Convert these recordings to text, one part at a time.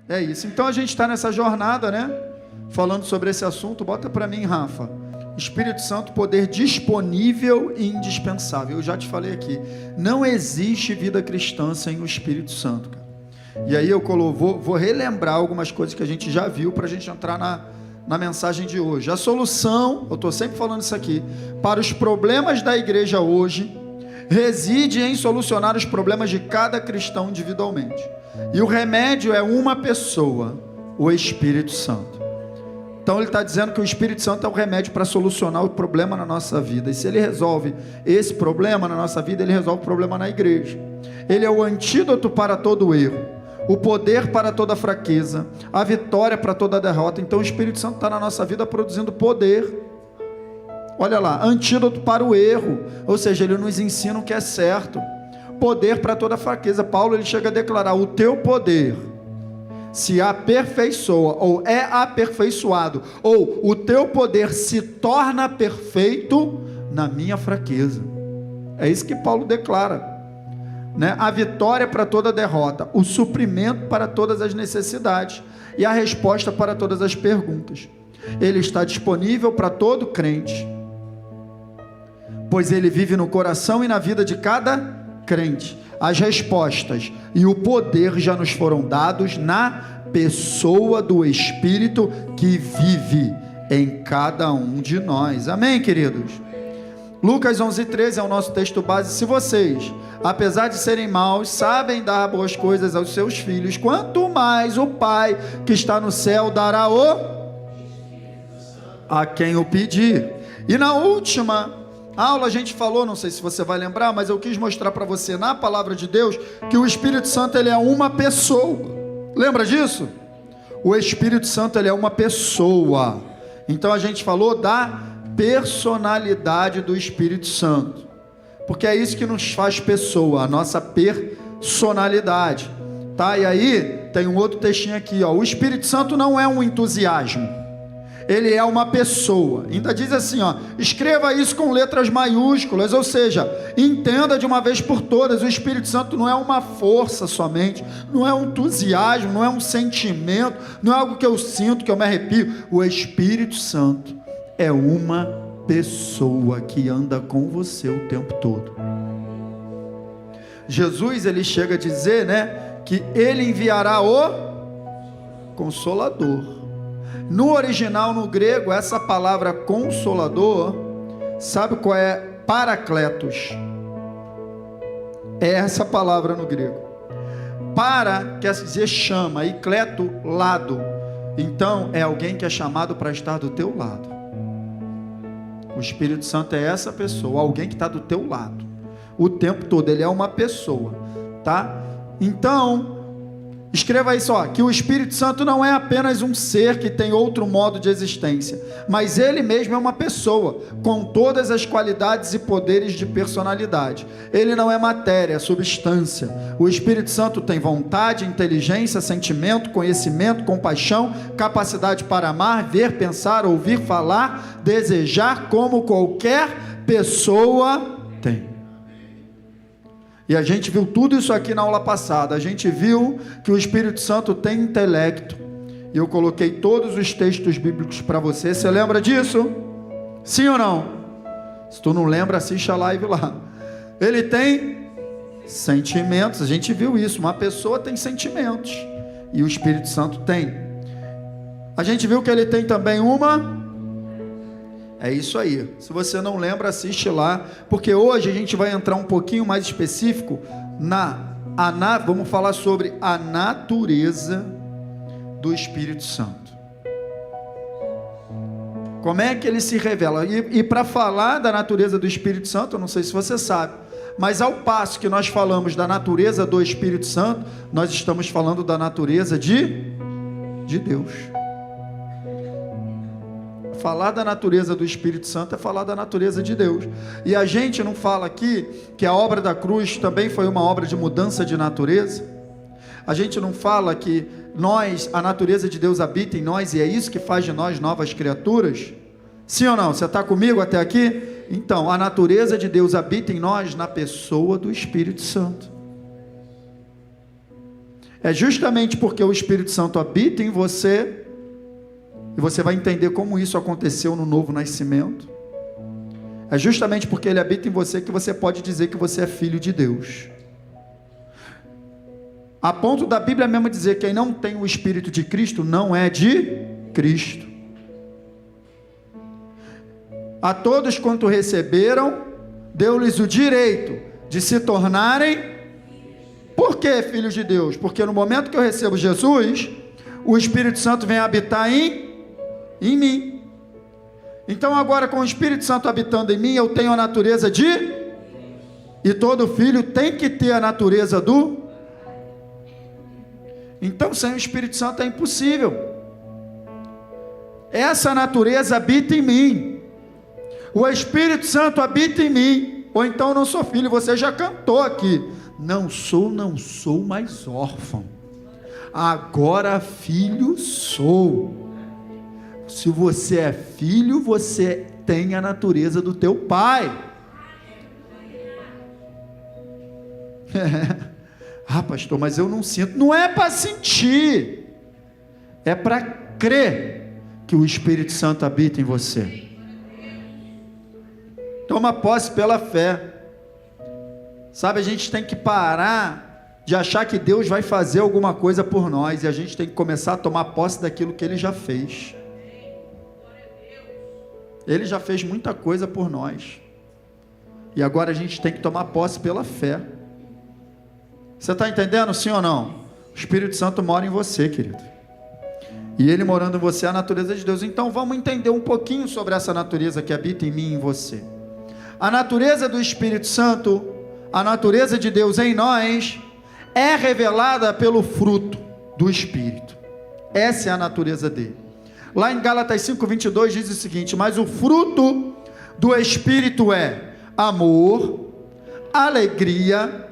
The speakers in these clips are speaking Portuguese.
É isso. Então a gente está nessa jornada, né? Falando sobre esse assunto. Bota para mim, Rafa. Espírito Santo, poder disponível e indispensável. Eu já te falei aqui. Não existe vida cristã sem o Espírito Santo, cara. E aí eu vou relembrar algumas coisas que a gente já viu para a gente entrar na mensagem de hoje. A solução, eu estou sempre falando isso aqui, para os problemas da igreja hoje, reside em solucionar os problemas de cada cristão individualmente. E o remédio é uma pessoa, o Espírito Santo. Então ele está dizendo que o Espírito Santo é o remédio para solucionar o problema na nossa vida. E se ele resolve esse problema na nossa vida, ele resolve o problema na igreja. Ele é o antídoto para todo erro, o poder para toda fraqueza, a vitória para toda derrota. Então o Espírito Santo está na nossa vida produzindo poder. Olha lá, antídoto para o erro, ou seja, ele nos ensina o que é certo. Poder para toda fraqueza. Paulo ele chega a declarar: o teu poder se aperfeiçoa, ou é aperfeiçoado, ou o teu poder se torna perfeito na minha fraqueza. É isso que Paulo declara, né? A vitória para toda derrota, o suprimento para todas as necessidades e a resposta para todas as perguntas. Ele está disponível para todo crente, pois ele vive no coração e na vida de cada crente. As respostas e o poder já nos foram dados na pessoa do Espírito que vive em cada um de nós. Amém, queridos? Lucas 11:13 é o nosso texto base. Se vocês, apesar de serem maus, sabem dar boas coisas aos seus filhos, quanto mais o Pai que está no céu dará a quem o pedir. E na última aula a gente falou, não sei se você vai lembrar, mas eu quis mostrar para você na palavra de Deus que o Espírito Santo ele é uma pessoa. Lembra disso? O Espírito Santo ele é uma pessoa. Então a gente falou da personalidade do Espírito Santo, porque é isso que nos faz pessoa, a nossa personalidade, tá? E aí tem um outro textinho aqui, ó. O Espírito Santo não é um entusiasmo, ele é uma pessoa. Ainda diz assim, ó, escreva isso com letras maiúsculas, ou seja, entenda de uma vez por todas, o Espírito Santo não é uma força somente, não é um entusiasmo, não é um sentimento, não é algo que eu sinto, que eu me arrepio. O Espírito Santo é uma pessoa que anda com você o tempo todo. Jesus, ele chega a dizer, né, que ele enviará o Consolador. No original, no grego, essa palavra Consolador, sabe qual é? Paracletos. É essa palavra no grego. Para quer dizer chama, e cleto, lado. Então, é alguém que é chamado para estar do teu lado. O Espírito Santo é essa pessoa, alguém que está do teu lado o tempo todo. Ele é uma pessoa, tá? Então, escreva isso, ó, que o Espírito Santo não é apenas um ser que tem outro modo de existência, mas ele mesmo é uma pessoa, com todas as qualidades e poderes de personalidade. Ele não é matéria, é substância. O Espírito Santo tem vontade, inteligência, sentimento, conhecimento, compaixão, capacidade para amar, ver, pensar, ouvir, falar, desejar, como qualquer pessoa tem. E a gente viu tudo isso aqui na aula passada. A gente viu que o Espírito Santo tem intelecto. E eu coloquei todos os textos bíblicos para você. Você lembra disso? Sim ou não? Se tu não lembra, assiste a live lá. Ele tem sentimentos. A gente viu isso. Uma pessoa tem sentimentos. E o Espírito Santo tem. A gente viu que ele tem também uma... É isso aí. Se você não lembra, assiste lá, porque hoje a gente vai entrar um pouquinho mais específico vamos falar sobre a natureza do Espírito Santo. Como é que ele se revela? E para falar da natureza do Espírito Santo, eu não sei se você sabe, mas ao passo que nós falamos da natureza do Espírito Santo, nós estamos falando da natureza de Deus. Falar da natureza do Espírito Santo é falar da natureza de Deus. E a gente não fala aqui que a obra da cruz também foi uma obra de mudança de natureza? A gente não fala que a natureza de Deus habita em nós e é isso que faz de nós novas criaturas? Sim ou não? Você está comigo até aqui? Então, a natureza de Deus habita em nós na pessoa do Espírito Santo. É justamente porque o Espírito Santo habita em você, e você vai entender como isso aconteceu no novo nascimento. É justamente porque ele habita em você que você pode dizer que você é filho de Deus. A ponto da Bíblia mesmo dizer que quem não tem o Espírito de Cristo não é de Cristo. A todos quanto receberam, deu-lhes o direito de se tornarem. Por que filhos de Deus? Porque no momento que eu recebo Jesus, o Espírito Santo vem habitar em mim. Então agora, com o Espírito Santo habitando em mim, eu tenho a natureza de... E todo filho tem que ter a natureza do... Então sem o Espírito Santo é impossível. Essa natureza habita em mim. O Espírito Santo habita em mim. Ou então eu não sou filho, você já cantou aqui. Não sou mais órfão. Agora filho sou. Se você é filho, você tem a natureza do teu pai. Ah, pastor, mas eu não sinto. Não é para sentir, é para crer que o Espírito Santo habita em você. Toma posse pela fé. Sabe, a gente tem que parar de achar que Deus vai fazer alguma coisa por nós, e a gente tem que começar a tomar posse daquilo que Ele já fez. Ele já fez muita coisa por nós, e agora a gente tem que tomar posse pela fé. Você está entendendo, sim ou não? O Espírito Santo mora em você, querido, e ele morando em você é a natureza de Deus. Então vamos entender um pouquinho sobre essa natureza que habita em mim e em você. A natureza do Espírito Santo, a natureza de Deus em nós, é revelada pelo fruto do Espírito. Essa é a natureza dele. Lá em Gálatas 5:22 diz o seguinte: mas o fruto do Espírito é amor, alegria,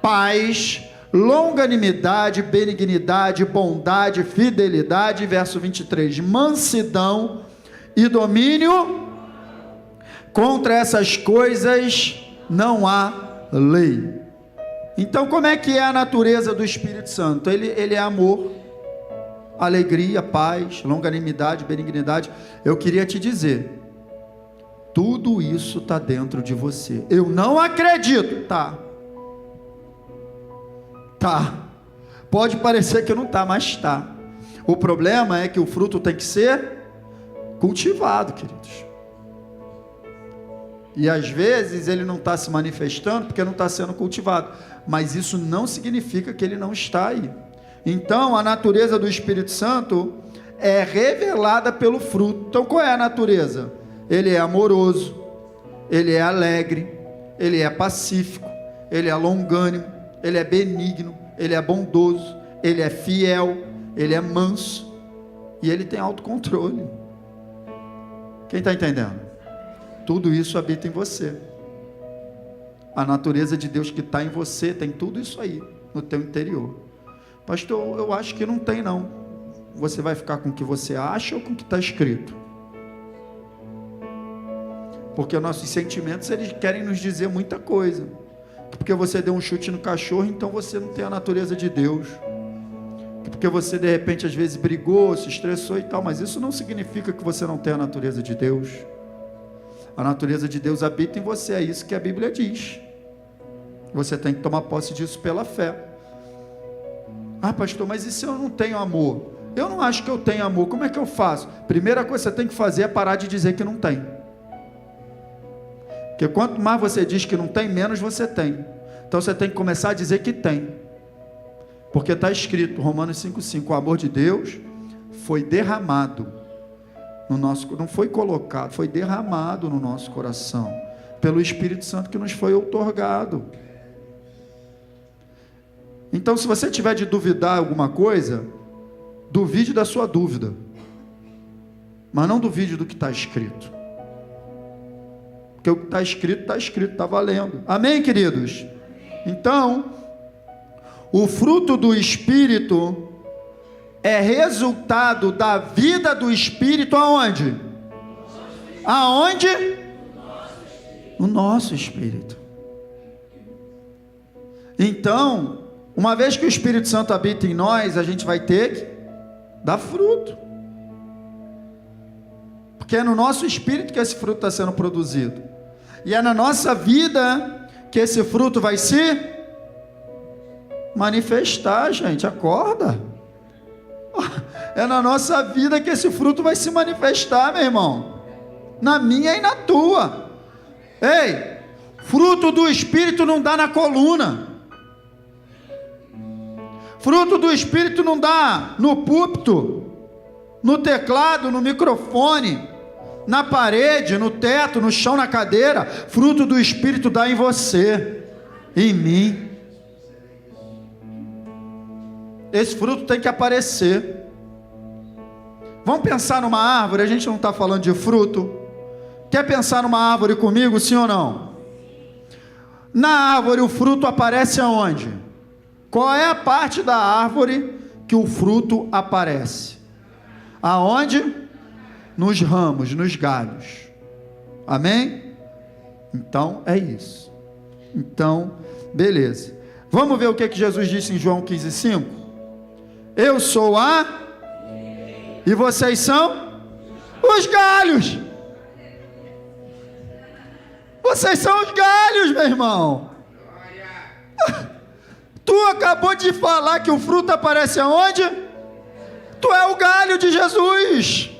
paz, longanimidade, benignidade, bondade, fidelidade, verso 23, mansidão e domínio. Contra essas coisas não há lei. Então como é que é a natureza do Espírito Santo? Ele é amor, alegria, paz, longanimidade, benignidade. Eu queria te dizer, tudo isso está dentro de você. Eu não acredito. Tá. Pode parecer que não está, mas está. O problema é que o fruto tem que ser cultivado, queridos. E às vezes ele não está se manifestando porque não está sendo cultivado. Mas isso não significa que ele não está aí. Então a natureza do Espírito Santo é revelada pelo fruto. Então qual é a natureza? Ele é amoroso, ele é alegre, ele é pacífico, ele é longânimo, ele é benigno, ele é bondoso, ele é fiel, ele é manso e ele tem autocontrole. Quem está entendendo? Tudo isso habita em você. A natureza de Deus que está em você tem tudo isso aí no teu interior. Pastor, eu acho que não tem não. Você vai ficar com o que você acha ou com o que está escrito? Porque nossos sentimentos, eles querem nos dizer muita coisa. Porque você deu um chute no cachorro, então você não tem a natureza de Deus. Porque você de repente às vezes brigou, se estressou e tal, mas isso não significa que você não tem a natureza de Deus. A natureza de Deus habita em você, é isso que a Bíblia diz. Você tem que tomar posse disso pela fé. Ah, pastor, mas e se eu não tenho amor? Eu não acho que eu tenho amor, como é que eu faço? Primeira coisa que você tem que fazer é parar de dizer que não tem. Porque quanto mais você diz que não tem, menos você tem. Então você tem que começar a dizer que tem. Porque está escrito, Romanos 5,5, o amor de Deus foi derramado no nosso, não foi colocado, foi derramado no nosso coração, pelo Espírito Santo que nos foi outorgado. Então se você tiver de duvidar alguma coisa, duvide da sua dúvida, mas não duvide do que está escrito. Porque o que está escrito, está valendo. Amém, queridos? Então, o fruto do Espírito é resultado da vida do Espírito aonde? Aonde? No nosso espírito. Então, Uma vez que o Espírito Santo habita em nós, a gente vai ter que dar fruto. Porque é no nosso espírito que esse fruto está sendo produzido. E é na nossa vida que esse fruto vai se manifestar, gente. Acorda. É na nossa vida que esse fruto vai se manifestar, meu irmão. Na minha e na tua. Ei, fruto do Espírito não dá na coluna. Fruto do Espírito não dá no púlpito, no teclado, no microfone, na parede, no teto, no chão, na cadeira. Fruto do Espírito dá em você, em mim. Esse fruto tem que aparecer. Vamos pensar numa árvore, a gente não está falando de fruto. Quer pensar numa árvore comigo, sim ou não? Na árvore o fruto aparece aonde? Qual é a parte da árvore que o fruto aparece? Aonde? Nos ramos, nos galhos. Amém? Então é isso. Então, beleza. Vamos ver o que Jesus disse em João 15,5? Eu sou a... E vocês são? Os galhos. Vocês são os galhos, meu irmão. Tu acabou de falar que o fruto aparece aonde? Tu é o galho de Jesus.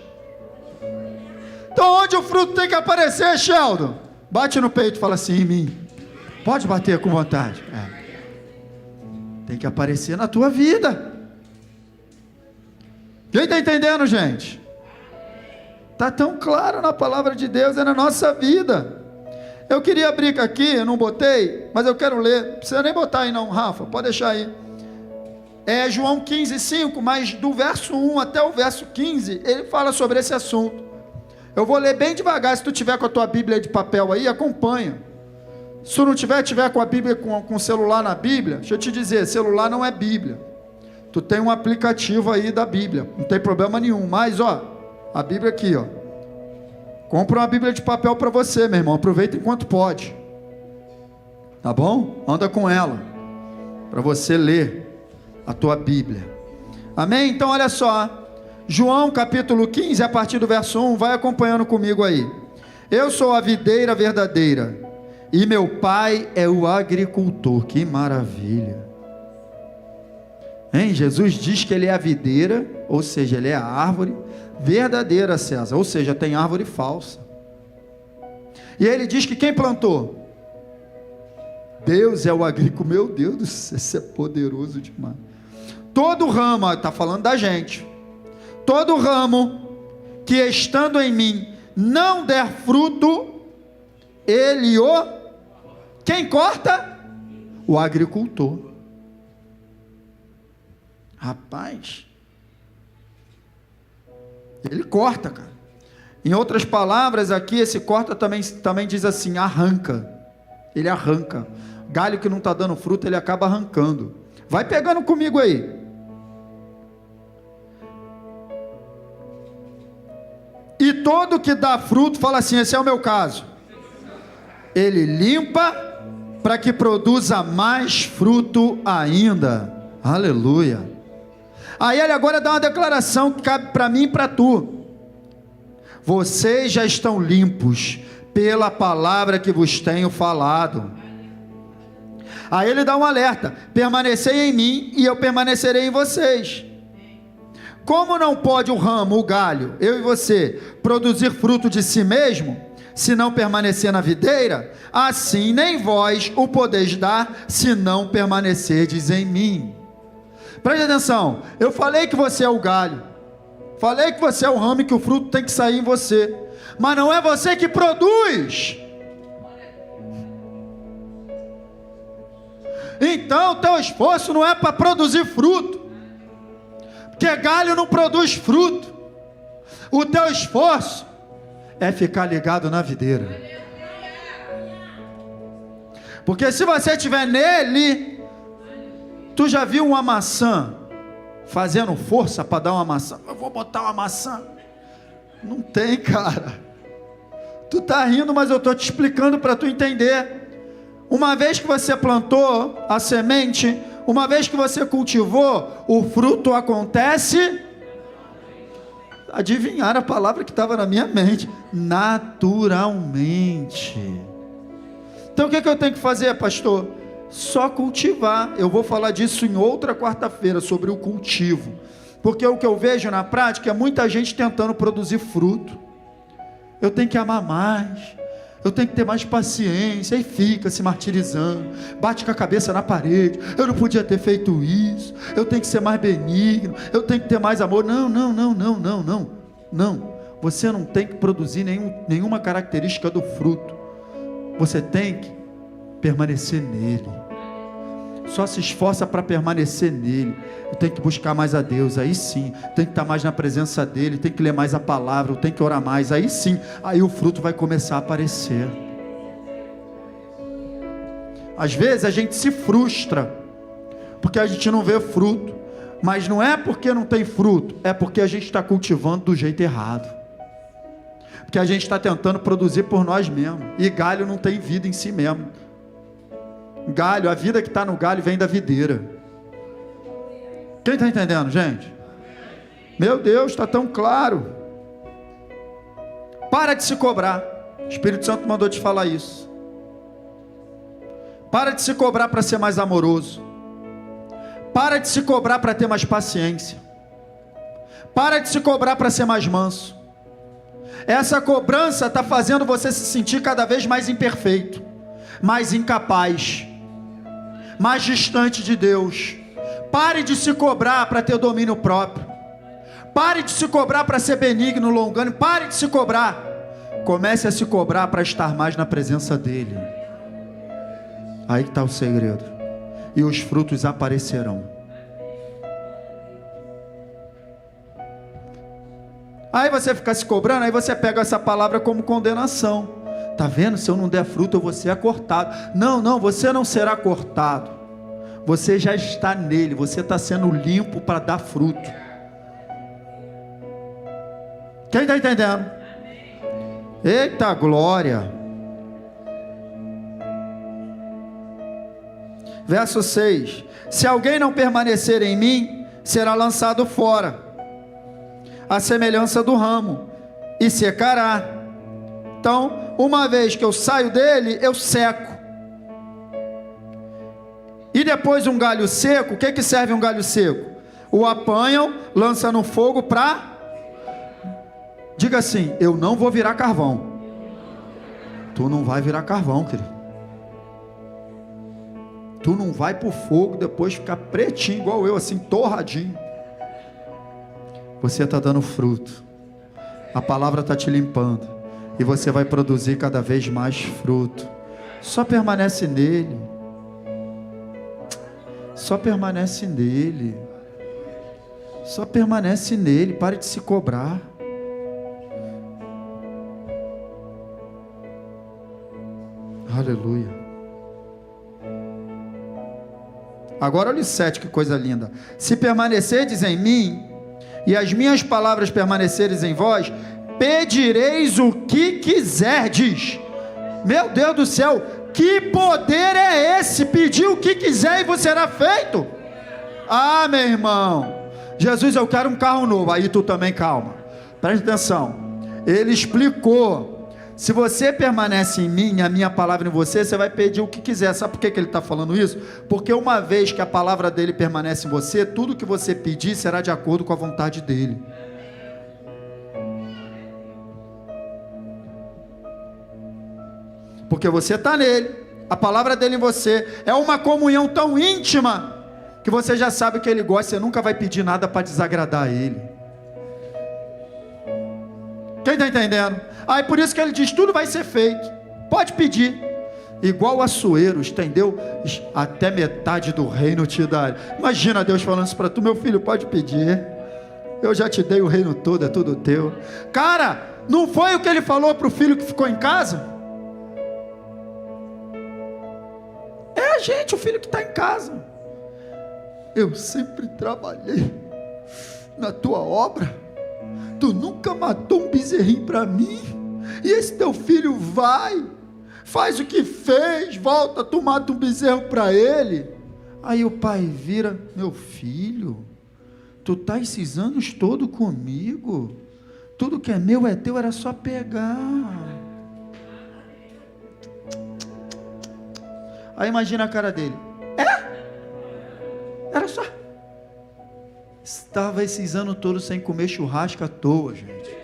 Então onde o fruto tem que aparecer, Sheldon? Bate no peito e fala assim, em mim. Pode bater com vontade. Tem que aparecer na tua vida. Quem está entendendo, gente? Está tão claro na palavra de Deus, é na nossa vida. Eu queria abrir aqui, eu não botei, mas eu quero ler. Não precisa nem botar aí não, Rafa, pode deixar aí. É João 15,5, mas do verso 1 até o verso 15, ele fala sobre esse assunto. Eu vou ler bem devagar. Se tu tiver com a tua Bíblia de papel aí, acompanha. Se tu não tiver com a Bíblia, com o celular na Bíblia, deixa eu te dizer, celular não é Bíblia. Tu tem um aplicativo aí da Bíblia, não tem problema nenhum. Mas, ó, a Bíblia aqui, ó. Compra uma Bíblia de papel para você, meu irmão. Aproveita enquanto pode. Tá bom? Anda com ela, para você ler a tua Bíblia. Amém? Então, olha só. João capítulo 15, a partir do verso 1, vai acompanhando comigo aí. Eu sou a videira verdadeira, e meu pai é o agricultor. Que maravilha. Hein? Jesus diz que ele é a videira, ou seja, ele é a árvore verdadeira, César, ou seja, tem árvore falsa. E ele diz que quem plantou? Deus é o agricultor. Meu Deus do céu, isso é poderoso demais. Todo ramo, está falando da gente, todo ramo que estando em mim não der fruto, ele quem corta? O agricultor. Rapaz, ele corta, cara. Em outras palavras, aqui esse corta também diz assim, arranca. Ele arranca. Galho que não está dando fruto, ele acaba arrancando. Vai pegando comigo aí. E todo que dá fruto, fala assim, esse é o meu caso. Ele limpa para que produza mais fruto ainda. Aleluia. Aí ele agora dá uma declaração que cabe para mim e para tu. Vocês já estão limpos pela palavra que vos tenho falado. Aí ele dá um alerta: permanecei em mim e eu permanecerei em vocês. Como não pode o ramo, o galho, eu e você, produzir fruto de si mesmo, se não permanecer na videira, assim nem vós o podeis dar, se não permanecerdes em mim. Preste atenção, eu falei que você é o galho, falei que você é o ramo e que o fruto tem que sair em você, mas não é você que produz. Então teu esforço não é para produzir fruto, porque galho não produz fruto. O teu esforço é ficar ligado na videira, porque se você estiver nele, tu já viu uma maçã fazendo força para dar uma maçã? Eu vou botar uma maçã. Não tem, cara. Tu tá rindo, mas eu tô te explicando para tu entender. Uma vez que você plantou a semente, Uma vez que você cultivou, o fruto acontece. Adivinhar a palavra que estava na minha mente. Naturalmente. Então o que eu tenho que fazer, pastor? Só cultivar. Eu vou falar disso em outra quarta-feira, sobre o cultivo. Porque o que eu vejo na prática é muita gente tentando produzir fruto. Eu tenho que amar mais. Eu tenho que ter mais paciência. E fica se martirizando. Bate com a cabeça na parede. Eu não podia ter feito isso. Eu tenho que ser mais benigno. Eu tenho que ter mais amor. Não. Não. Você não tem que produzir nenhuma característica do fruto. Você tem que permanecer nele. Só se esforça para permanecer nele. Eu tenho que buscar mais a Deus. Aí sim, tem que estar mais na presença dele. Tem que ler mais a palavra. Tem que orar mais. Aí sim, aí o fruto vai começar a aparecer. Às vezes a gente se frustra porque a gente não vê fruto. Mas não é porque não tem fruto, é porque a gente está cultivando do jeito errado. Porque a gente está tentando produzir por nós mesmos. E galho não tem vida em si mesmo. Galho, a vida que está no galho vem da videira. Quem está entendendo, gente? Meu Deus, está tão claro. Para de se cobrar. O Espírito Santo mandou te falar isso. Para de se cobrar para ser mais amoroso. Para de se cobrar para ter mais paciência. Para de se cobrar para ser mais manso. Essa cobrança está fazendo você se sentir cada vez mais imperfeito, mais incapaz, mais distante de Deus. Pare de se cobrar para ter domínio próprio. Pare de se cobrar para ser benigno, longânimo. Pare de se cobrar. Comece a se cobrar para estar mais na presença dEle. Aí está o segredo. E os frutos aparecerão. Aí você fica se cobrando, aí você pega essa palavra como condenação. Tá vendo? Se eu não der fruto, eu vou ser cortado. Não, você não será cortado. Você já está nele, você está sendo limpo para dar fruto. Quem está entendendo? Eita glória! Verso 6: se alguém não permanecer em mim, será lançado fora, à semelhança do ramo, e secará. Então, uma vez que eu saio dele, eu seco. E depois um galho seco, o que serve um galho seco? O apanham, lança no fogo para... Diga assim: eu não vou virar carvão. Tu não vai virar carvão, querido. Tu não vai para o fogo depois ficar pretinho igual eu, assim, torradinho. Você está dando fruto. A palavra está te limpando. E você vai produzir cada vez mais fruto. Só permanece nele. Só permanece nele. Só permanece nele. Pare de se cobrar. Aleluia. Agora olha o 7, que coisa linda. Se permanecerdes em mim, e as minhas palavras permanecerem em vós, pedireis o que quiserdes. Meu Deus do céu, que poder é esse? Pedir o que quiser e vos será feito. Ah, meu irmão, Jesus, eu quero um carro novo. Aí tu também, calma, presta atenção. Ele explicou: se você permanece em mim, a minha palavra em você, você vai pedir o que quiser. Sabe por que ele está falando isso? Porque uma vez que a palavra dele permanece em você, tudo que você pedir será de acordo com a vontade dele. Porque você está nele, a palavra dele em você, é uma comunhão tão íntima, que você já sabe o que ele gosta, você nunca vai pedir nada para desagradar ele. Quem está entendendo? Aí por isso que ele diz: tudo vai ser feito, pode pedir. Igual Açoeiro estendeu até metade do reino te dar. Imagina Deus falando isso para tu: meu filho, pode pedir, eu já te dei o reino todo, é tudo teu. Cara, não foi o que ele falou para o filho que ficou em casa? É a gente, o filho que está em casa. Eu sempre trabalhei na tua obra, tu nunca matou um bezerrinho para mim, e esse teu filho vai, faz o que fez, volta, tu mata um bezerro para ele. Aí o pai vira: meu filho, tu tá esses anos todo comigo, tudo que é meu é teu, era só pegar. Aí imagina a cara dele: era só. Estava esses anos todos sem comer churrasco à toa, gente.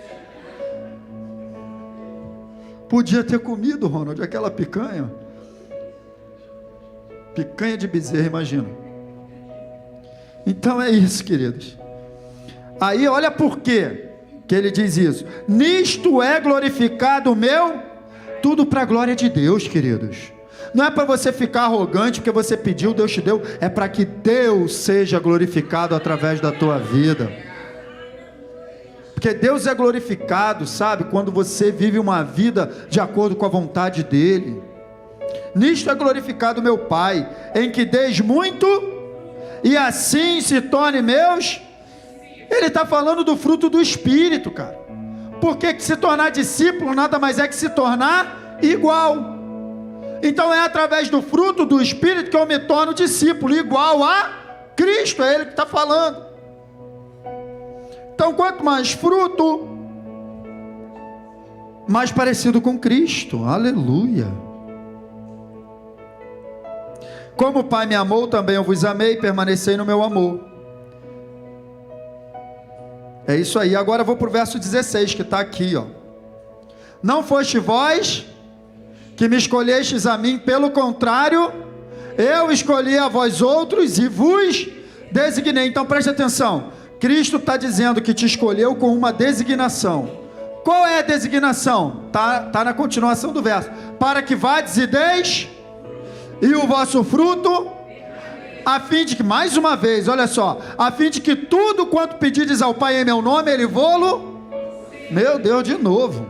Podia ter comido, Ronald, aquela picanha. Picanha de bezerra, imagina. Então é isso, queridos. Aí olha por quê que ele diz isso. Nisto é glorificado o meu, tudo para a glória de Deus, queridos. Não é para você ficar arrogante porque você pediu, Deus te deu. É para que Deus seja glorificado através da tua vida. Porque Deus é glorificado, sabe, quando você vive uma vida de acordo com a vontade dEle. Nisto é glorificado meu Pai, em que deis muito, e assim se torne meus. Ele está falando do fruto do Espírito, cara. Porque se tornar discípulo nada mais é que se tornar igual. Então é através do fruto do Espírito que eu me torno discípulo, igual a Cristo. É Ele que está falando. Então quanto mais fruto, mais parecido com Cristo. Aleluia. Como o Pai me amou, também eu vos amei, permanecei no meu amor. É isso aí. Agora eu vou para o verso 16, que está aqui, ó. Não foste vós que me escolhestes a mim, pelo contrário, eu escolhi a vós outros e vos designei. Então preste atenção, Cristo está dizendo que te escolheu com uma designação. Qual é a designação? Está na continuação do verso. Para que vades e deis, e o vosso fruto, a fim de que, mais uma vez, olha só, a fim de que tudo quanto pedides ao Pai em meu nome, Ele vô-lo. Meu Deus, de novo.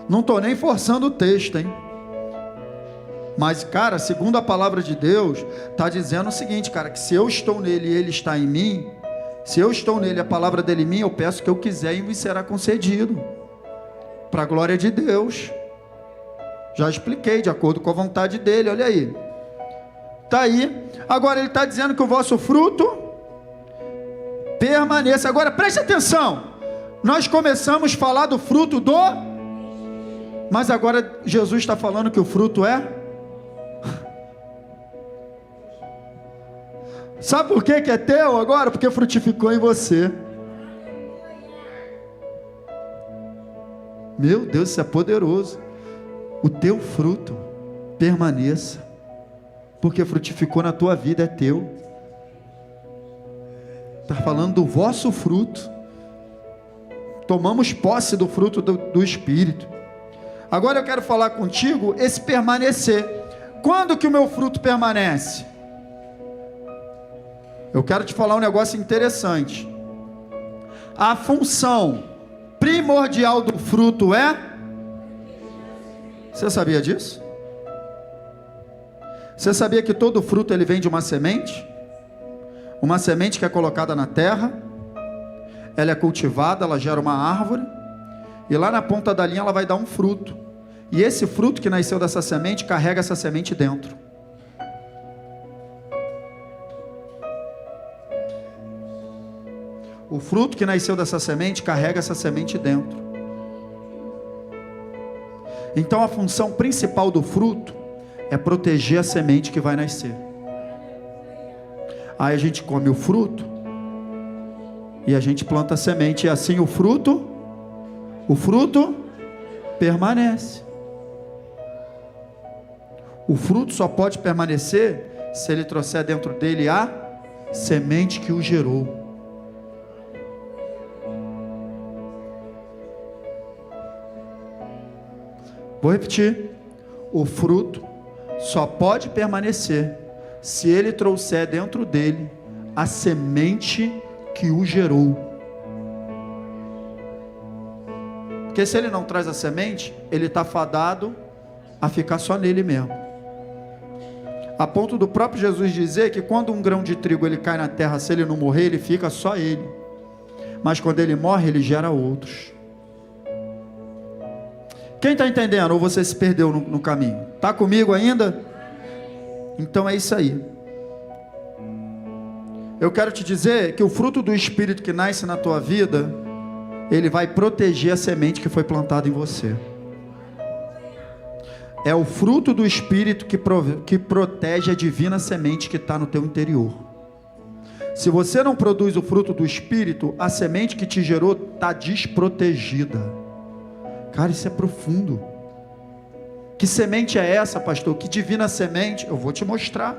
Não estou nem forçando o texto, hein? Mas, cara, segundo a palavra de Deus, está dizendo o seguinte, cara, que se eu estou nele e ele está em mim, se eu estou nele, a palavra dele em mim, eu peço o que eu quiser e me será concedido. Para a glória de Deus. Já expliquei, de acordo com a vontade dele, olha aí. Está aí. Agora ele está dizendo que o vosso fruto permaneça. Agora preste atenção. Nós começamos a falar do fruto do... Mas agora Jesus está falando que o fruto é... Sabe por que é teu agora? Porque frutificou em você. Meu Deus, isso é poderoso. O teu fruto permaneça, porque frutificou na tua vida, é teu. Está falando do vosso fruto. Tomamos posse do fruto do Espírito. Agora eu quero falar contigo esse permanecer. Quando que o meu fruto permanece? Eu quero te falar um negócio interessante. A função primordial do fruto é... Você sabia disso? Você sabia que todo fruto ele vem de uma semente? Uma semente que é colocada na terra, ela é cultivada, ela gera uma árvore, e lá na ponta da linha ela vai dar um fruto. E esse fruto que nasceu dessa semente, carrega essa semente dentro. O fruto que nasceu dessa semente, carrega essa semente dentro. Então a função principal do fruto é proteger a semente que vai nascer. Aí a gente come o fruto e a gente planta a semente, e assim o fruto permanece. O fruto só pode permanecer se ele trouxer dentro dele a semente que o gerou. Vou repetir. O fruto só pode permanecer se ele trouxer dentro dele a semente que o gerou. Porque se ele não traz a semente, ele está fadado a ficar só nele mesmo. A ponto do próprio Jesus dizer que quando um grão de trigo ele cai na terra, se ele não morrer, ele fica só ele. Mas quando ele morre, ele gera outros. Quem está entendendo? Ou você se perdeu no caminho? Está comigo ainda? Então é isso aí. Eu quero te dizer que o fruto do Espírito que nasce na tua vida, ele vai proteger a semente que foi plantada em você. É o fruto do Espírito que protege a divina semente que está no teu interior. Se você não produz o fruto do Espírito, a semente que te gerou está desprotegida. Cara, isso é profundo. Que semente é essa, pastor? Que divina semente? Eu vou te mostrar.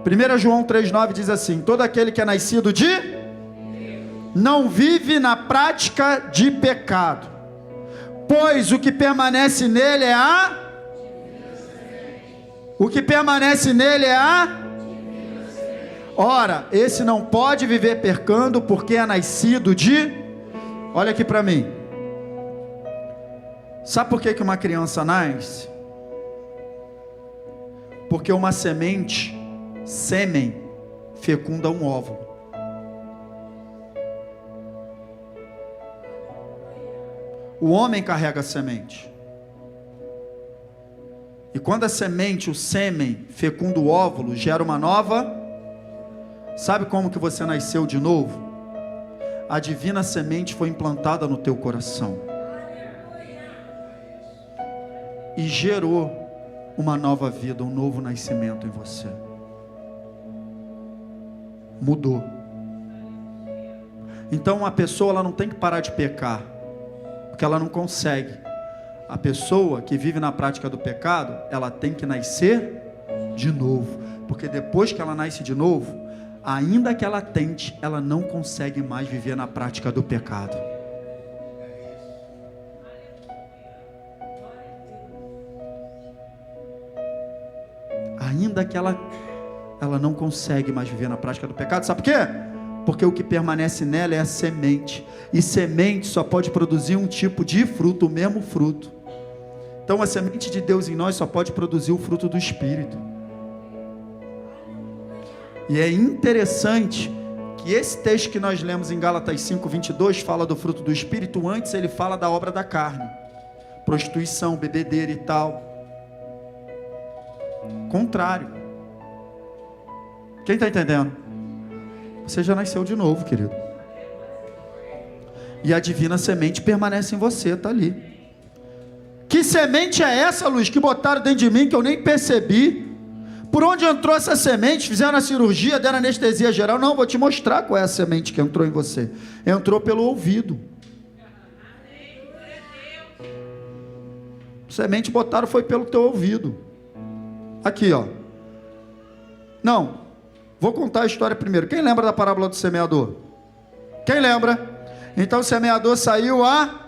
1 João 3,9 diz assim: todo aquele que é nascido de não vive na prática de pecado, pois o que permanece nele é Ora, esse não pode viver pecando, porque é nascido de... Olha aqui para mim. Sabe por que uma criança nasce? Porque uma semente, sêmen, fecunda um óvulo. O homem carrega a semente. E quando a semente, o sêmen, fecunda o óvulo, gera uma nova... Sabe como que você nasceu de novo? A divina semente foi implantada no teu coração. E gerou uma nova vida, um novo nascimento em você. Mudou. Então uma pessoa, ela não tem que parar de pecar, porque ela não consegue. A pessoa que vive na prática do pecado, ela tem que nascer de novo, porque depois que ela nasce de novo, ainda que ela tente, ela não consegue mais viver na prática do pecado. Ainda que ela não consegue mais viver na prática do pecado. Sabe por quê? Porque o que permanece nela é a semente. E semente só pode produzir um tipo de fruto, o mesmo fruto. Então a semente de Deus em nós só pode produzir o fruto do Espírito. E é interessante que esse texto que nós lemos em Gálatas 5:22 fala do fruto do Espírito. Antes ele fala da obra da carne, prostituição, bebedeira e tal. Contrário. Quem está entendendo? Você já nasceu de novo, querido. E a divina semente permanece em você, está ali. Que semente é essa, Luiz, que botaram dentro de mim que eu nem percebi? Por onde entrou essa semente? Fizeram a cirurgia, deram anestesia geral? Não, vou te mostrar qual é a semente que entrou em você. Entrou pelo ouvido. Semente botaram foi pelo teu ouvido. Aqui, ó. Não, vou contar a história primeiro. Quem lembra da parábola do semeador? Quem lembra? Então o semeador saiu a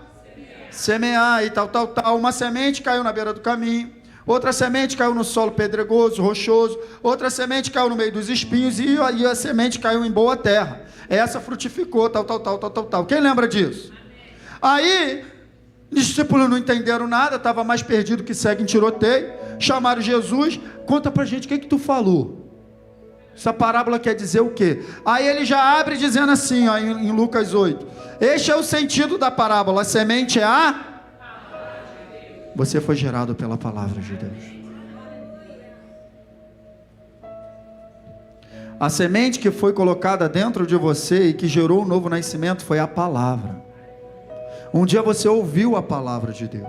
semear e tal. Uma semente caiu na beira do caminho. Outra semente caiu no solo pedregoso, rochoso. Outra semente caiu no meio dos espinhos. E aí a semente caiu em boa terra. Essa frutificou, tal. Quem lembra disso? Aí, os discípulos não entenderam nada, estava mais perdido que segue em tiroteio. Chamaram Jesus. Conta pra gente o que tu falou. Essa parábola quer dizer o quê? Aí ele já abre dizendo assim, ó, em Lucas 8. Este é o sentido da parábola. A semente é a... Você foi gerado pela palavra de Deus. A semente que foi colocada dentro de você e que gerou um novo nascimento foi a palavra. Um dia você ouviu a palavra de Deus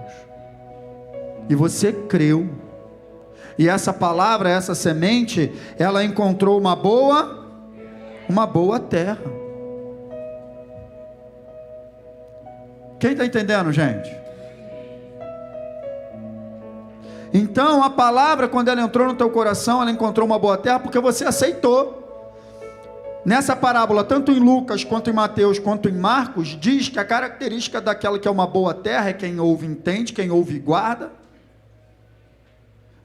e você creu. E essa palavra, essa semente, ela encontrou uma boa terra. Quem está entendendo, gente? Então a palavra, quando ela entrou no teu coração, ela encontrou uma boa terra porque você aceitou. Nessa parábola, tanto em Lucas, quanto em Mateus, quanto em Marcos, diz que a característica daquela que é uma boa terra é quem ouve entende, quem ouve guarda.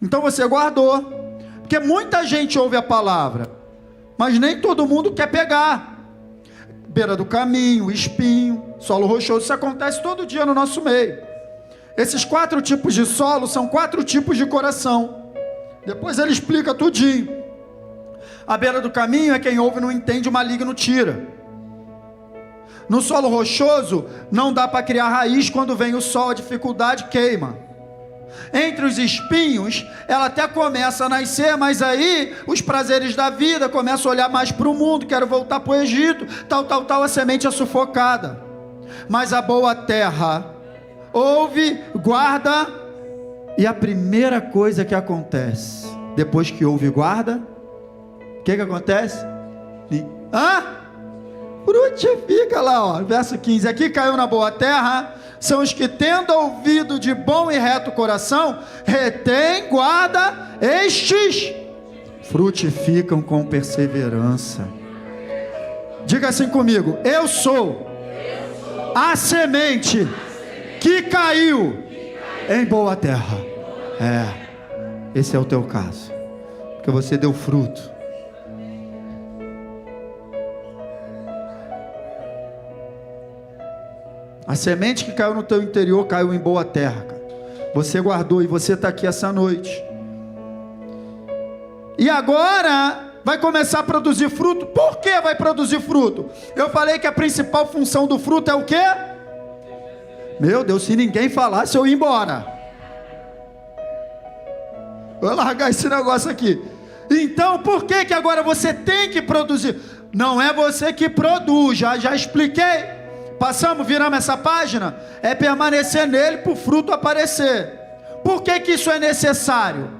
Então você guardou, porque muita gente ouve a palavra, mas nem todo mundo quer pegar. Beira do caminho, espinho, solo rochoso, isso acontece todo dia no nosso meio. Esses 4 tipos de solo são 4 tipos de coração. Depois ele explica tudinho. A beira do caminho é quem ouve e não entende, o maligno tira. No solo rochoso, não dá para criar raiz, quando vem o sol, a dificuldade queima. Entre os espinhos, ela até começa a nascer, mas aí os prazeres da vida começam a olhar mais para o mundo, quero voltar para o Egito, tal, a semente é sufocada. Mas a boa terra ouve, guarda, e a primeira coisa que acontece, depois que ouve e guarda, o que acontece? Frutifica lá, ó, verso 15, aqui caiu na boa terra, são os que tendo ouvido de bom e reto coração, retém, guarda, estes frutificam com perseverança. Diga assim comigo, eu sou a semente que caiu em boa terra. Esse é o teu caso, porque você deu fruto. A semente que caiu no teu interior caiu em boa terra, cara. Você guardou e você está aqui essa noite. E agora vai começar a produzir fruto. Por que vai produzir fruto? Eu falei que a principal função do fruto é o quê? Meu Deus, se ninguém falasse eu ia embora. Vou largar esse negócio aqui. Então por que agora você tem que produzir? Não é você que produz, já expliquei. Passamos, viramos essa página, é permanecer nele para o fruto aparecer. Por que isso é necessário?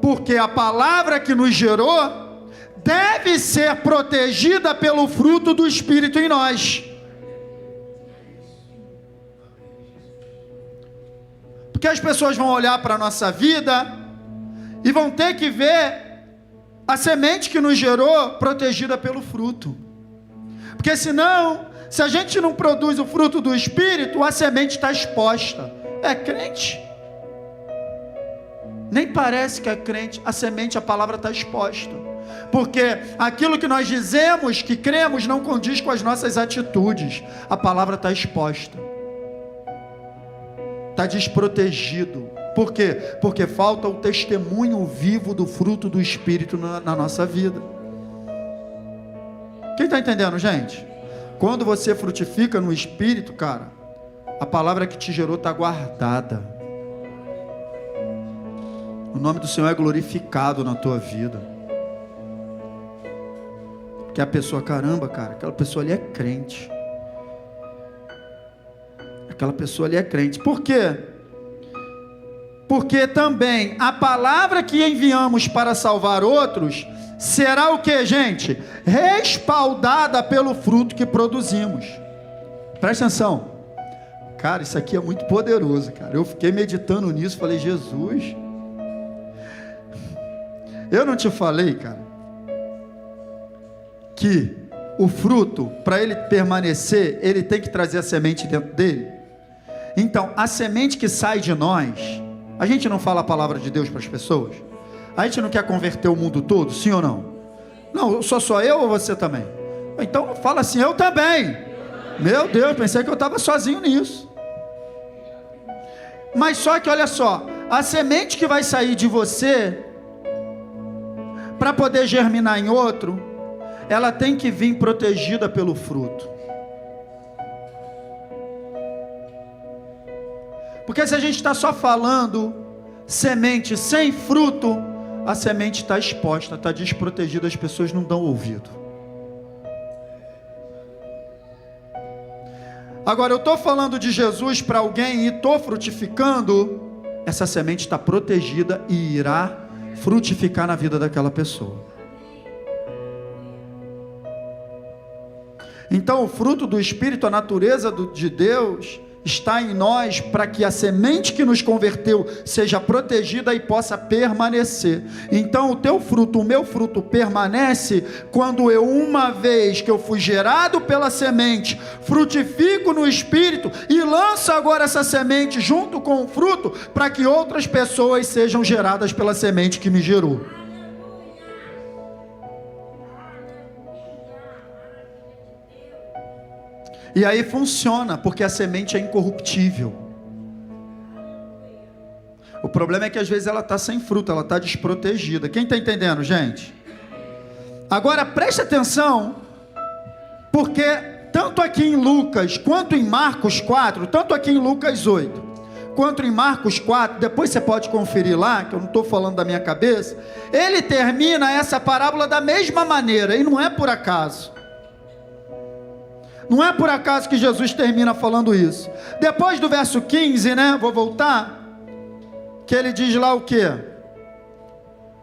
Porque a palavra que nos gerou deve ser protegida pelo fruto do Espírito em nós. Porque as pessoas vão olhar para a nossa vida e vão ter que ver a semente que nos gerou protegida pelo fruto. Porque senão, se a gente não produz o fruto do Espírito, a semente está exposta. É crente? Nem parece que é crente. A semente, a palavra está exposta. Porque aquilo que nós dizemos, que cremos, não condiz com as nossas atitudes. A palavra está exposta. Está desprotegido. Por quê? Porque falta o testemunho vivo do fruto do Espírito na nossa vida. Quem está entendendo, gente? Quando você frutifica no Espírito, cara, a palavra que te gerou está guardada. O nome do Senhor é glorificado na tua vida. Porque a pessoa, caramba, cara, aquela pessoa ali é crente. Aquela pessoa ali é crente. Por quê? Porque também a palavra que enviamos para salvar outros será o que, gente? Respaldada pelo fruto que produzimos. Presta atenção. Cara, isso aqui é muito poderoso, cara. Eu fiquei meditando nisso, falei, Jesus. Eu não te falei, cara, que o fruto, para ele permanecer, ele tem que trazer a semente dentro dele? Então, a semente que sai de nós, a gente não fala a palavra de Deus para as pessoas? A gente não quer converter o mundo todo, sim ou não? Não, só eu ou você também? Então fala assim, eu também. Meu Deus, pensei que eu estava sozinho nisso. Mas só que olha só, a semente que vai sair de você, para poder germinar em outro, ela tem que vir protegida pelo fruto. Porque se a gente está só falando semente sem fruto, a semente está exposta, está desprotegida, as pessoas não dão ouvido. Agora eu estou falando de Jesus para alguém e estou frutificando, essa semente está protegida e irá frutificar na vida daquela pessoa. Então o fruto do Espírito, a natureza de Deus, está em nós para que a semente que nos converteu seja protegida e possa permanecer. Então o teu fruto, o meu fruto permanece quando eu, uma vez que eu fui gerado pela semente, frutifico no Espírito e lanço agora essa semente junto com o fruto para que outras pessoas sejam geradas pela semente que me gerou. E aí funciona, porque a semente é incorruptível. O problema é que às vezes ela está sem fruto, ela está desprotegida. Quem está entendendo, gente? Agora preste atenção, porque tanto aqui em Lucas, quanto em Marcos 4, tanto aqui em Lucas 8, quanto em Marcos 4, depois você pode conferir lá, que eu não estou falando da minha cabeça, ele termina essa parábola da mesma maneira, e não é por acaso. Não é por acaso que Jesus termina falando isso. Depois do verso 15, né, vou voltar, que ele diz lá o quê?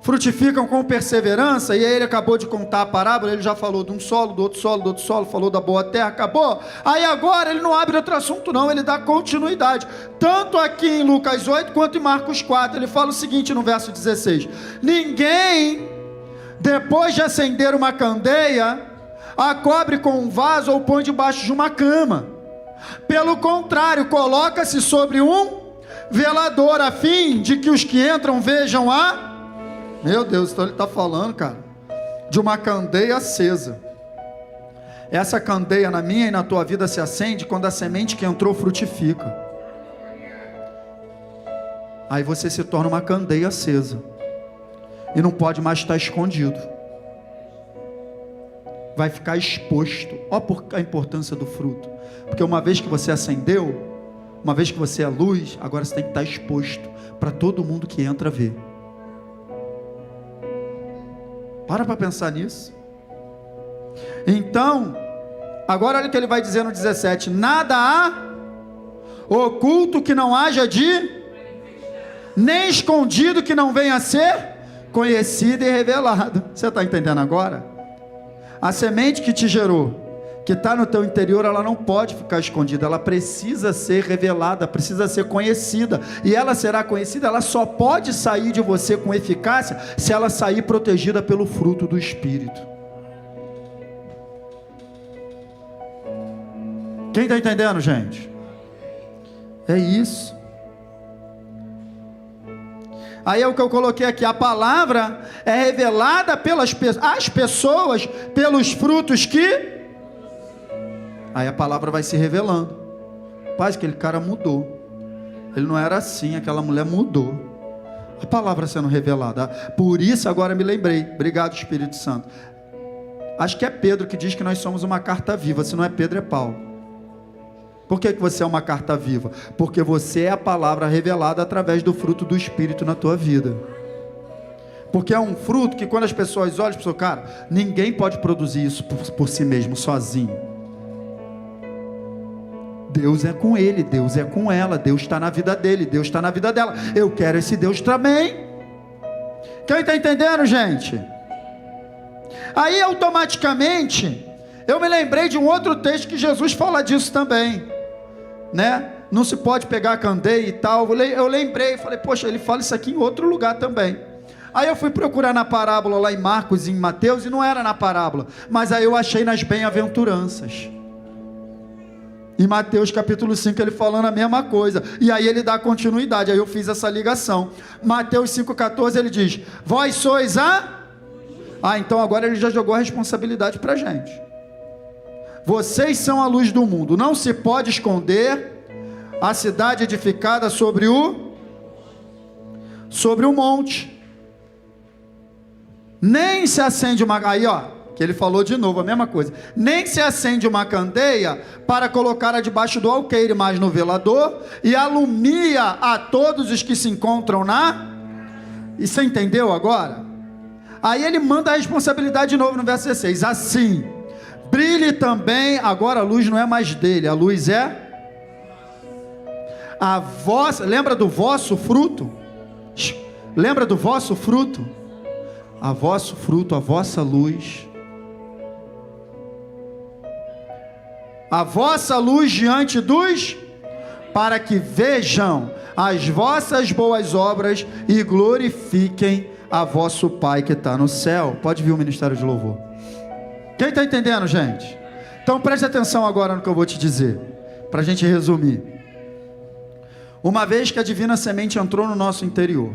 Frutificam com perseverança, e aí ele acabou de contar a parábola, ele já falou de um solo, do outro solo, do outro solo, falou da boa terra, acabou. Aí agora ele não abre outro assunto não, ele dá continuidade, tanto aqui em Lucas 8, quanto em Marcos 4, ele fala o seguinte no verso 16, ninguém, depois de acender uma candeia, a cobre com um vaso ou põe debaixo de uma cama, pelo contrário, coloca-se sobre um velador, a fim de que os que entram vejam a... Meu Deus, então ele está falando, cara, de uma candeia acesa. Essa candeia na minha e na tua vida se acende quando a semente que entrou frutifica. Aí você se torna uma candeia acesa. E não pode mais estar escondido. Vai ficar exposto. Olha a importância do fruto. Porque uma vez que você acendeu, uma vez que você é luz, agora você tem que estar exposto para todo mundo que entra ver. Para pensar nisso. Então, agora olha o que ele vai dizer no 17: nada há oculto que não haja de, nem escondido que não venha a ser conhecido e revelado. Você está entendendo agora? A semente que te gerou, que está no teu interior, ela não pode ficar escondida, ela precisa ser revelada, precisa ser conhecida, e ela será conhecida, ela só pode sair de você com eficácia, se ela sair protegida pelo fruto do Espírito. Quem está entendendo, gente? É isso. Aí é o que eu coloquei aqui, a palavra é revelada pelas as pessoas, pelos frutos que... Aí a palavra vai se revelando. Pai, aquele cara mudou. Ele não era assim, aquela mulher mudou. A palavra sendo revelada. Por isso agora me lembrei. Obrigado, Espírito Santo. Acho que é Pedro que diz que nós somos uma carta viva. Se não é Pedro, é Paulo. Por que você é uma carta viva? Porque você é a palavra revelada através do fruto do Espírito na tua vida. Porque é um fruto que quando as pessoas olham, as pessoas, cara, ninguém pode produzir isso por si mesmo, sozinho. Deus é com ele, Deus é com ela, Deus está na vida dele, Deus está na vida dela. Eu quero esse Deus também. Quem está entendendo, gente? Aí automaticamente eu me lembrei de um outro texto que Jesus fala disso também, né? Não se pode pegar a candeia e tal. Eu lembrei, falei, poxa, ele fala isso aqui em outro lugar também. Aí eu fui procurar na parábola lá em Marcos e em Mateus, e não era na parábola, mas aí eu achei nas bem-aventuranças. Em Mateus capítulo 5 ele falando a mesma coisa, e aí ele dá continuidade, aí eu fiz essa ligação. Mateus 5,14 ele diz, vós sois a... então agora ele já jogou a responsabilidade para a gente. Vocês são a luz do mundo, não se pode esconder a cidade edificada sobre o monte, nem se acende uma... Aí que ele falou de novo a mesma coisa, nem se acende uma candeia para colocá-la debaixo do alqueire, mas no velador, e alumia a todos os que se encontram e você entendeu agora? Aí ele manda a responsabilidade de novo no verso 16, assim, brilhe também, agora a luz não é mais dele, a luz é a vossa, lembra do vosso fruto? Lembra do vosso fruto? A vosso fruto, a vossa luz, a vossa luz diante dos, para que vejam as vossas boas obras e glorifiquem a vosso Pai que está no céu. Pode vir o ministério de louvor. Quem está entendendo, gente? Então preste atenção agora no que eu vou te dizer, para a gente resumir. Uma vez que a divina semente entrou no nosso interior,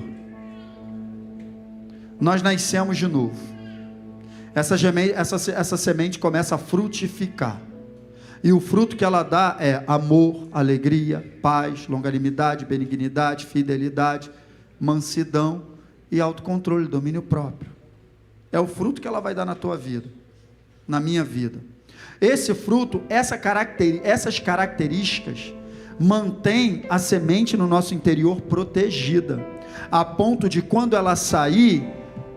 nós nascemos de novo. Essa semente começa a frutificar. E o fruto que ela dá é amor, alegria, paz, longanimidade, benignidade, fidelidade, mansidão e autocontrole, domínio próprio. É o fruto que ela vai dar na tua vida, na minha vida. Esse fruto, essas características mantém a semente no nosso interior protegida, a ponto de quando ela sair,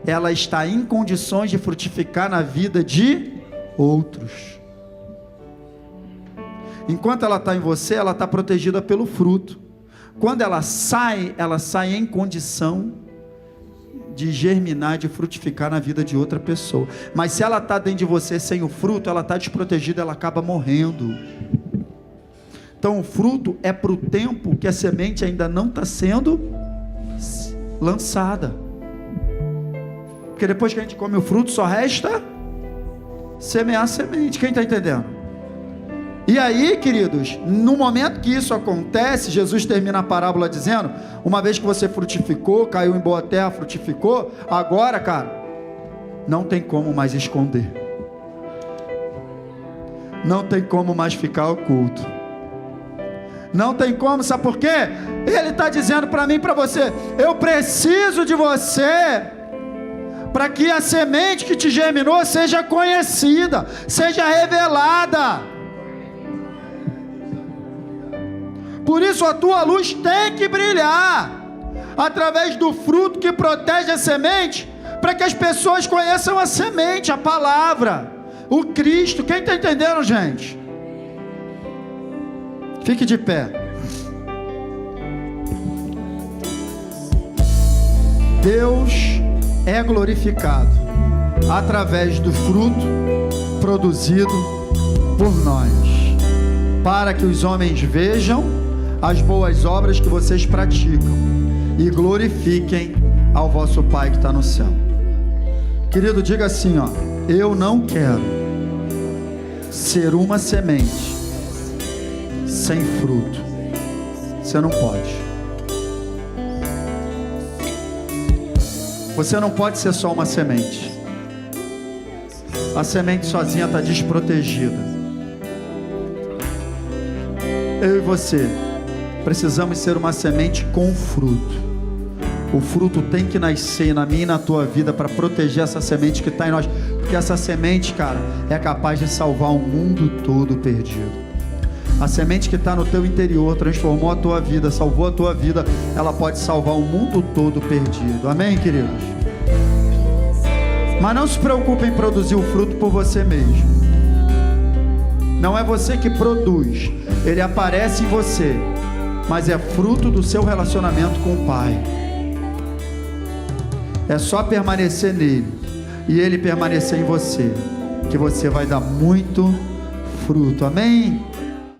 ela está em condições de frutificar na vida de outros. Enquanto ela está em você, ela está protegida pelo fruto. Quando ela sai em condição de germinar, de frutificar na vida de outra pessoa. Mas se ela está dentro de você sem o fruto, ela está desprotegida, ela acaba morrendo. Então o fruto é para o tempo que a semente ainda não está sendo lançada. Porque depois que a gente come o fruto, só resta semear a semente. Quem está entendendo? E aí, queridos, no momento que isso acontece, Jesus termina a parábola dizendo: uma vez que você frutificou, caiu em boa terra, frutificou, agora, cara, não tem como mais esconder, não tem como mais ficar oculto, não tem como, sabe por quê? Ele está dizendo para mim e para você: eu preciso de você, para que a semente que te germinou seja conhecida, seja revelada. Por isso a tua luz tem que brilhar, através do fruto que protege a semente, para que as pessoas conheçam a semente, a palavra, o Cristo. Quem está entendendo, gente? Fique de pé. Deus é glorificado através do fruto produzido por nós, para que os homens vejam as boas obras que vocês praticam e glorifiquem ao vosso Pai que está no céu. Querido, diga assim, ó: eu não quero ser uma semente sem fruto. Você não pode. Você não pode ser só uma semente. A semente sozinha está desprotegida. Eu e você precisamos ser uma semente com fruto. O fruto tem que nascer na minha e na tua vida para proteger essa semente que está em nós. Porque essa semente, cara, é capaz de salvar o mundo todo perdido. A semente que está no teu interior transformou a tua vida, salvou a tua vida. Ela pode salvar o mundo todo perdido. Amém, queridos? Mas não se preocupe em produzir o fruto por você mesmo. Não é você que produz. Ele aparece em você, mas é fruto do seu relacionamento com o Pai. É só permanecer nele e ele permanecer em você, que você vai dar muito fruto. Amém?